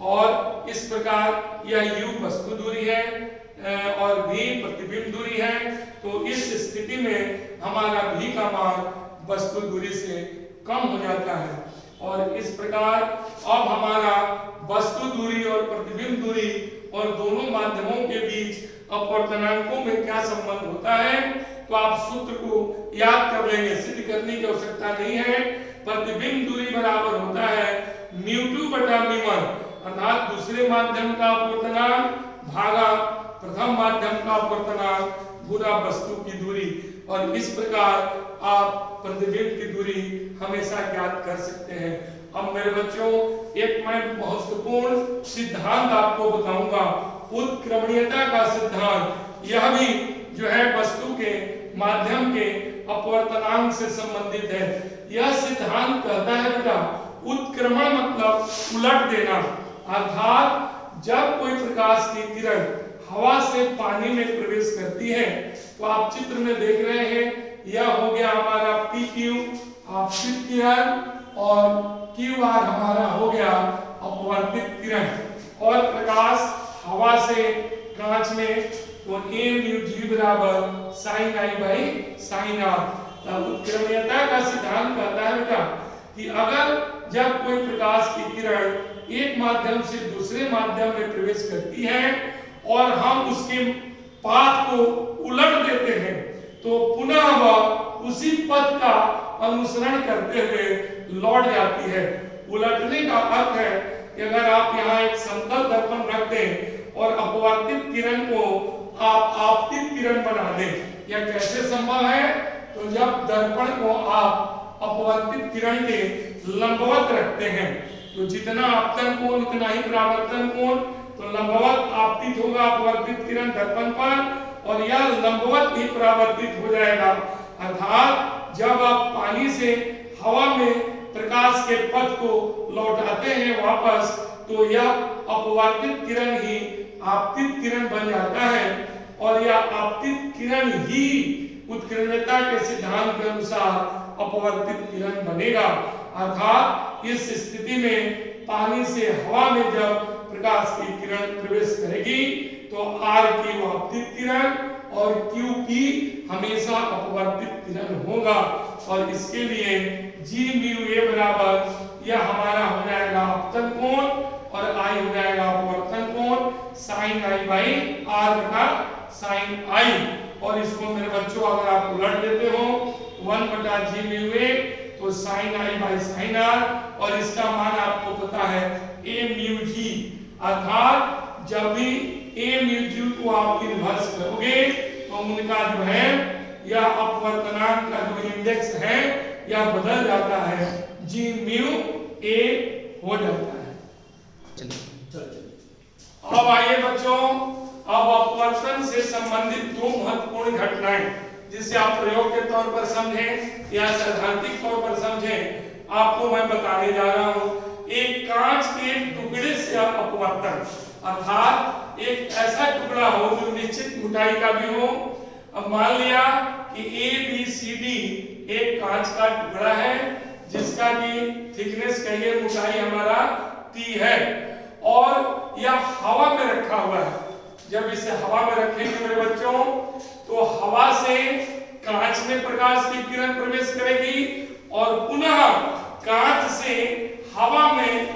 और इस प्रकार यह U वस्तु दूरी है और V प्रतिबिंब दूरी है। तो इस स्थिति में हमारा V का मान वस्तु दूरी से कम हो जाता है। और इस प्रकार अब हमारा वस्तु दूरी और प्रतिबिंब दूरी और दोनों माध्यमों के बीच अपवर्तनांकों में क्या संबंध होता है, तो आप सूत्र को याद कर लेंगे, सिद्ध करने की आवश्यकता नहीं है। प्रतिबिंब दूरी बराबर होता है μ2 बटा μ1, अर्थात दूसरे माध्यम का अपवर्तनांक भागा प्रथम माध्यम का अपवर्तनांक गुना वस्तु की दूरी। और इस प्रकार आप प्रतिबिंब की दूरी हमेशा ज्ञात कर सकते हैं। अब मेरे बच्चों, एक मैं महत्वपूर्ण सिद्धांत आपको बताऊंगा, उत्क्रमणीयता का सिद्धांत। यह भी जो है वस्तु के माध्यम के अपवर्तनांक से संबंधित है। यह सिद्धांत कहता है बेटा उत्क्रमण मतलब उलट देना, अर्थात जब कोई प्रकाश की किरण हवा से पानी में प्रवेश करती है तो आप चित्र में देख रहे हैं, यह हो गया हमारा PQ आपतित किरण और QR हमारा हो गया अपवर्तित किरण। और प्रकाश हवा से कांच में तो mu बराबर sin I by sin R। उत्क्रमणीयता का सिद्धांत कहता है बेटा कि अगर जब कोई प्रकाश की किरण एक माध्यम से दूसरे माध्यम में प्रवेश करती है और हम उसके पाथ को उलट देते हैं तो पुनः वह उसी पथ का अनुसरण करते हुए लौट जाती है। उलटने का अर्थ है कि अगर आप यहाँ एक समतल दर्पण रख दें और अपवर्तित किरण को आप आपतित किरण बना दें, यह कैसे संभव है? तो जब दर्पण को आप अपवर्तित किरण के लंबवत रखते हैं तो जितना आपतन कोण उतना ही परावर्तन कोण, तो लंबवत आपतित होगा अपवर्तित किरण दर्पण पर और यह लंबवत ही परावर्तित हो जाएगा। अर्थात जब आप पानी से हवा में प्रकाश के पथ को लौटाते हैं वापस तो यह अपवर्तित किरण ही आपतित किरण बन जाता है और यह आपतित किरण ही उत्कीर्णता के सिद्धांत के अनुसार अपवर्तित किरण बनेगा। अर्थात इस स्थिति में पानी से हवा में जब प्रकाश की किरण प्रवेश करेगी तो R की आपतित किरण और QP हमेशा अपवर्तित किरण होगा और इसके लिए G mu A बराबर यह हमारा हो जाएगा आपतन कोण और I हो जाएगा अपवर्तन कोण sin I by R बटा sin I। और इसको मेरे बच्चों अगर आप उलट देते हो 1 बटा G mu A तो sin I by sin R और इसका मान आपको पता है A mu G। अर्थात जब भी A mu G को आप इन्वर्स करोगे तो उनका जो है यह अपवर्तनांक का जो इंडेक्स है यह बदल जाता है, G mu A हो जाता है। अब आइए बच्चों, अब अपवर्तन से संबंधित दो महत्वपूर्ण घटनाएं जिसे आप प्रयोग के तौर पर समझें या सैद्धांतिक तौर पर समझें आपको मैं बताने जा रहा हूं। एक कांच के टुकड़े से अपवर्तन, अर्थात एक ऐसा टुकड़ा हो जो निश्चित मोटाई का भी हो। अब मान लिया कि ABCD एक कांच का टुकड़ा है जिसका की थिकनेस कहिए मोटाई हमारा T है और यह हवा में रखा हुआ है। जब इसे हवा में रखेंगे मेरे बच्चों तो हवा से कांच में प्रकाश की किरण प्रवेश करेगी और पुनः कांच से हवा में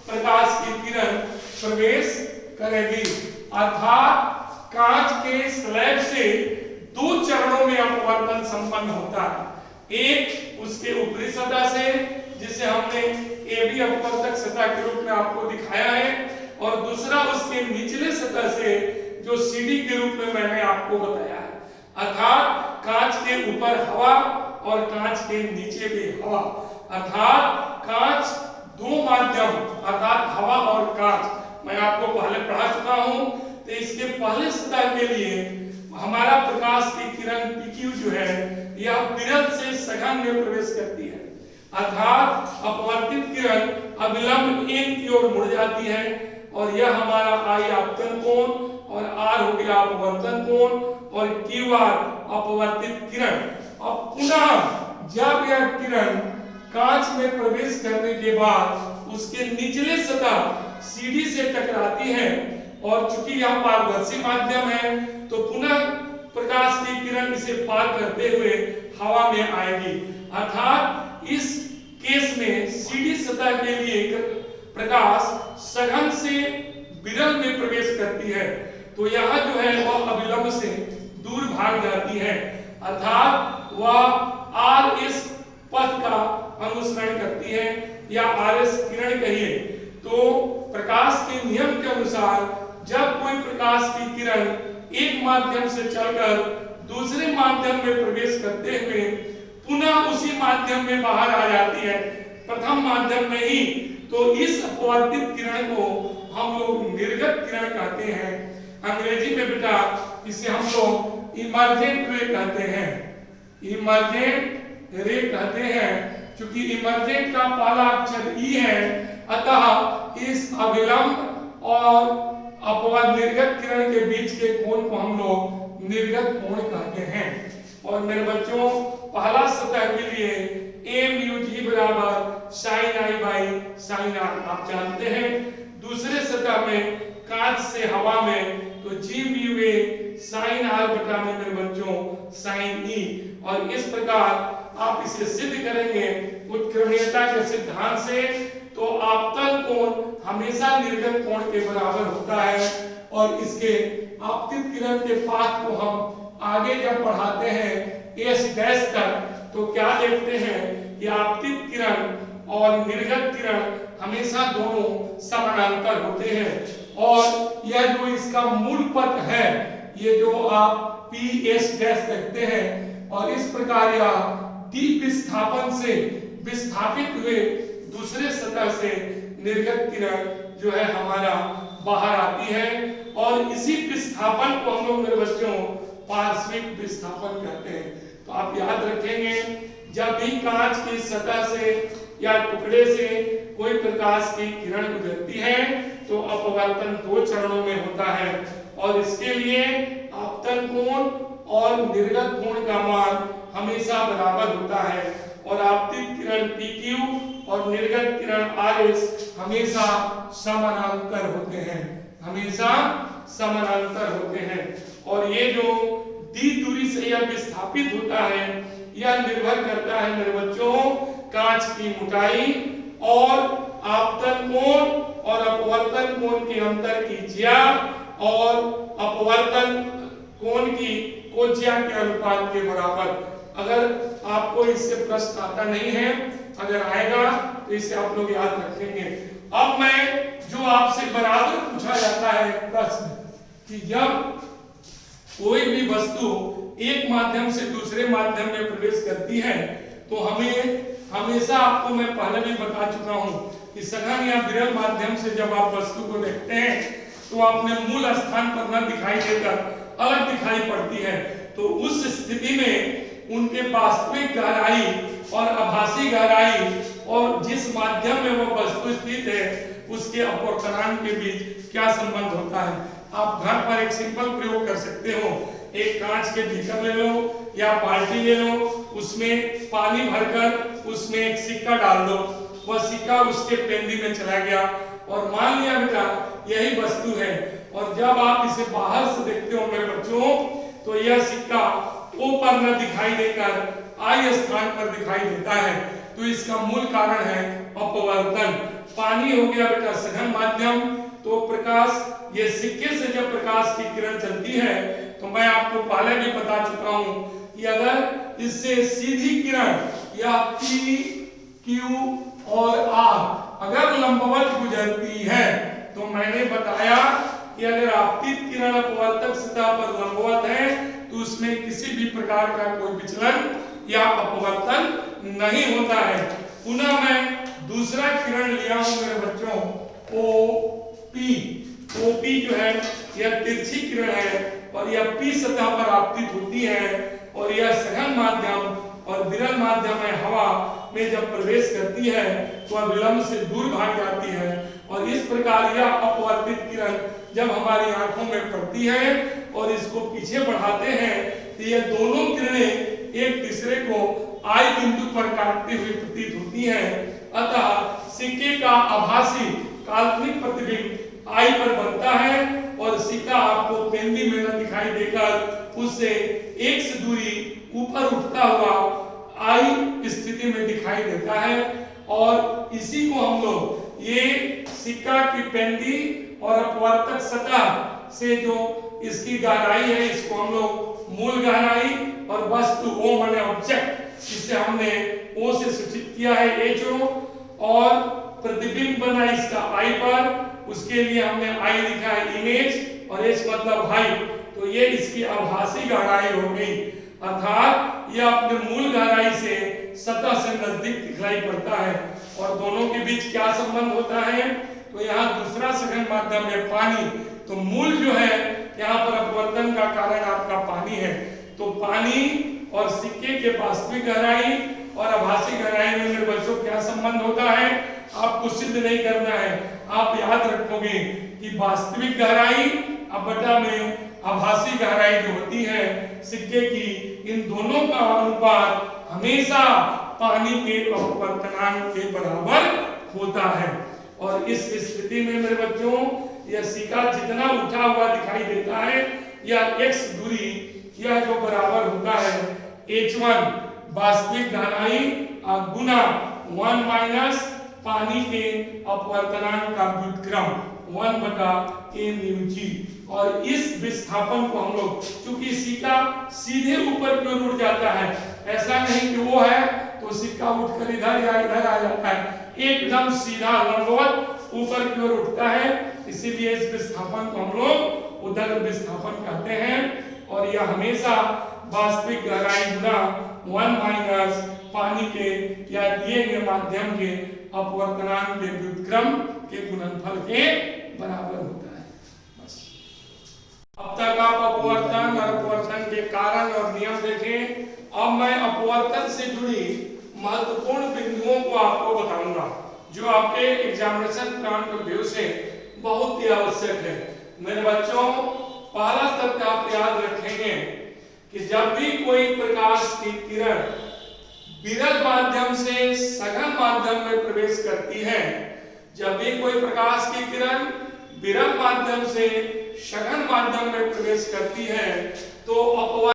प्रकाश की किरण प्रवेश करेगी। अर्थात कांच के स्लैब से दो चरणों में अपवर्तन संपन्न होता है। एक उसके ऊपरी सतह से जिसे हमने AB अपवर्तक सतह के रूप में आपको दिखाया है और दूसरा उसके निचले सतह से जो CD के रूप में मैंने आपको बताया है। अर्थात कांच के ऊपर हवा और कांच के नीचे भी हवा, अर्थात कांच दो माध्यम अर्थात हवा और कांच मैं आपको पहले पढ़ा चुका हूं। तो इसके पहले सतह के लिए हमारा प्रकाश की किरण PQ जो है यह विरल से सघन में प्रवेश करती है। अर्थात अपवर्तित किरण अविलंब एक की ओर मुड़ जाती है और यह हमारा I आपतन कोण और R हो गया अपवर्तन कोण और QR अपवर्तित किरण। अब पुनः जब यह किरण कांच में प्रवेश करने के बाद उसके निचले सतह CD से टकराती है और चूंकि यह पारदर्शी माध्यम है तो पुनः प्रकाश की किरण इसे पार करते हुए हवा में आएगी। अर्थात इस केस में CD सतह के लिए प्रकाश सघन से विरल में प्रवेश करती है तो यह जो है वह अविलंब से दूर भाग जाती है। अर्थात वह RS पथ का अनुसरण करती है या RS किरण कहिए। तो प्रकाश के नियम के अनुसार जब कोई प्रकाश की किरण एक माध्यम से चलकर दूसरे माध्यम में प्रवेश करते हुए पुनः उसी माध्यम में बाहर आ जाती है प्रथम माध्यम में ही, तो इस अपवर्तित किरण को हम लोग निर्गत किरण कहते हैं। अंग्रेजी में बेटा इसे हम लोग इमर्जेंट रे कहते हैं। इमर्जेंट रे कहते हैं। क्योंकि इमर्जेंट का पहला अक्षर ई है, अतः इस अविलंब और अपवाद निर्गत किरण के बीच के कोण को हम लोग निर्गत कोण कहते हैं। और मेरे बच्चों, पहला सतह के लिए MUG बराबर sine i by sine r आप जानते हैं। दूसरे सतह में कांच से हवा में तो GMUA साइन आर बटा में मेरे बच्चों साइन ई। और इस प्रकार आप इसे सिद्ध करेंगे उत्क्रमणीयता के सिद्धांत से, तो आपतन कोण हमेशा निर्गत कोण के बराबर होता है। और इसके आपतित किरण के पाथ को हम आगे जब बढ़ाते हैं S डैश तक, तो क्या देखते हैं कि आपतित किरण और निर्गत किरण हमेशा दोनों समानांतर होते हैं। और यह जो इसका मूल पथ है, ये जो आप PS डैश देखते हैं, और इस प्रकार यह डी विस्थापन से विस्थापित हुए दूसरे सतह से निर्गत किरण जो है हमारा बाहर आती है। और इसी विस्थापन को हम लोग मेरे बच्चों पार्श्विक विस्थापन कहते हैं। तो आप याद रखेंगे, जब भी कांच की सतह से या टुकड़े से कोई प्रकाश की किरण गुजरती है तो अपवर्तन दो चरणों में होता है। और इसके लिए आपतन कोण और निर्गत कोण का मान हमेशा बराबर होता है। और आपतित किरण PQ और निर्गत किरण RS हमेशा समानांतर होते हैं, हमेशा समानांतर होते हैं। और ये जो डी दूरी से यह विस्थापित होता है, यह निर्भर करता है मेरे बच्चों कांच की मोटाई और आपतन कोण और अपवर्तन कोण के अंतर की ज्या और अपवर्तन कोण की कोज्या के अनुपात के बराबर। अगर आपको इससे प्रश्न आता नहीं है, अगर आएगा तो इसे आप लोग याद रखेंगे। अब मैं जो आपसे बराबर पूछा जाता है प्रश्न कि जब कोई भी वस्तु एक माध्यम से दूसरे माध्यम में प्रवेश करती है तो हमें हमेशा, आपको मैं पहले भी बता चुका हूं कि सघन या विरल माध्यम से जब आप वस्तु को देखते हैं तो अपने मूल स्थान पर न दिखाई देकर अलग दिखाई पड़ती है। तो उस स्थिति में उनके वास्तविक गहराई और आभासी गहराई और जिस माध्यम में वो वस्तु स्थित है उसके अपवर्तनांक के बीच क्या संबंध होता है। आप घर पर एक सिंपल प्रयोग कर सकते हो। एक कांच के बीकर ले लो या बाल्टी ले लो, उसमें पानी भरकर उसमें एक सिक्का डाल दो, वह सिक्का उसके पेंदी में चला गया और मान लिया बेटा यही वस्तु है। और जब आप इसे बाहर से देखते हो मेरे बच्चों तो यह सिक्का ऊपर न दिखाई देकर आई स्थान पर दिखाई देता है। तो इसका मूल कारण है अपवर्तन। पानी हो गया बेटा सघन माध्यम, तो प्रकाश, ये सिक्के से जब प्रकाश की किरण चलती है तो मैं आपको पहले भी बता चुका हूं कि अगर इससे सीधी किरण या P, Q और R अगर लंबवत गुजरती है तो मैंने बताया कि अगर आपतित किरण अपवर्तक सतह पर लंबवत है तो उसमें किसी भी प्रकार का कोई विचलन या अपवर्तन नहीं होता है। पुनः मैं दूसरा किरण लिया हूं मेरे बच्चों OP जो है यह तिरछी किरण है और यह P सतह पर आपतित होती है और यह सघन माध्यम और विरल माध्यम में हवा में जब प्रवेश करती है तो वह विलंब से दूर भाग जाती है। और इस प्रकार यह अपवर्तित किरण जब हमारी आंखों में पड़ती है और इसको पीछे बढ़ाते हैं तो ये दोनों किरणें एक दूसरे को आई बिंदु पर काटती हुई प्रतीत होती हैं। अतः सिक्के का आभासी काल्पनिक प्रतिबिंब आई पर बनता है और सिक्का आपको पेंदी में न दिखाई देकर उससे एक से दूरी ऊपर उठता हुआ आई स्थिति में दिखाई देता है। और इसी को हम लोग ये सिक्का की पेंदी और अपवर्तक सतह से जो इसकी गहराई है इसको हम लोग मूल गहराई और वस्तु O माने ऑब्जेक्ट, इसे हमने O से सूचित किया है HO और प्रतिबिंब बना इसका I पर, उसके लिए हमने I लिखा है इमेज और H मतलब हाइट। तो ये इसकी आभासी गहराई हो गई, अर्थात यह अपने मूल गहराई से सतह से नजदीक दिखाई पड़ता है। और दोनों के बीच क्या संबंध होता है, तो यहाँ दूसरा सघन माध्यम है पानी, तो मूल जो है यहाँ पर अपवर्तन का कारण आपका पानी है। तो पानी और सिक्के के वास्तविक गहराई और आभासी गहराई में मेरे बच्चों क्या संबंध होता है आपको सिद्ध नहीं करना है। आप याद रखोगे कि वास्तविक गहराई अब बटा में आभासी गहराई जो होती है सिक्के की, इन दोनों का अनुपात हमेशा पानी के अपवर्तनांक के बराबर होता है। और इस स्थिति में मेरे बच्चों यह सिक्का जितना उठा हुआ दिखाई देता है या x दूरी यह जो बराबर होता है h1 वास्तविक गहराई गुना 1 माइनस पानी के अपवर्तनांक का व्युत्क्रम 1 बटा a म्यू जी। और इस विस्थापन को हम लोग, चूंकि सिक्का सीधे ऊपर की ओर उड़ जाता है, ऐसा नहीं कि वो है तो सिक्का उठकर इधर या इधर आ जाता है, एकदम सीधा लंबवत ऊपर की ओर उठता है, इसीलिए इस विस्थापन को हम लोग उदर विस्थापन कहते हैं। और यह हमेशा वास्तविक गहराई गुना 1 माइनस पानी के या दिए गए माध्यम के अपवर्तनांक के व्युत्क्रम के गुणनफल के बराबर होता है। बस अब तक आप अपवर्तन और अपवर्तन के कारण और नियम देखें। अब मैं अपवर्तन से जुड़ी महत्वपूर्ण बिंदुओं को आपको बताऊंगा जो आपके एग्जामिनेशन पॉइंट ऑफ व्यू से बहुत ही आवश्यक है। मेरे बच्चों, पहला तथ्य आप याद रखेंगे कि जब भी कोई प्रकाश की किरण विरल माध्यम से सघन माध्यम में प्रवेश करती है, जब भी कोई प्रकाश की किरण विरल माध्यम से सघन माध्यम में प्रवेश करती है तो अपवर्तन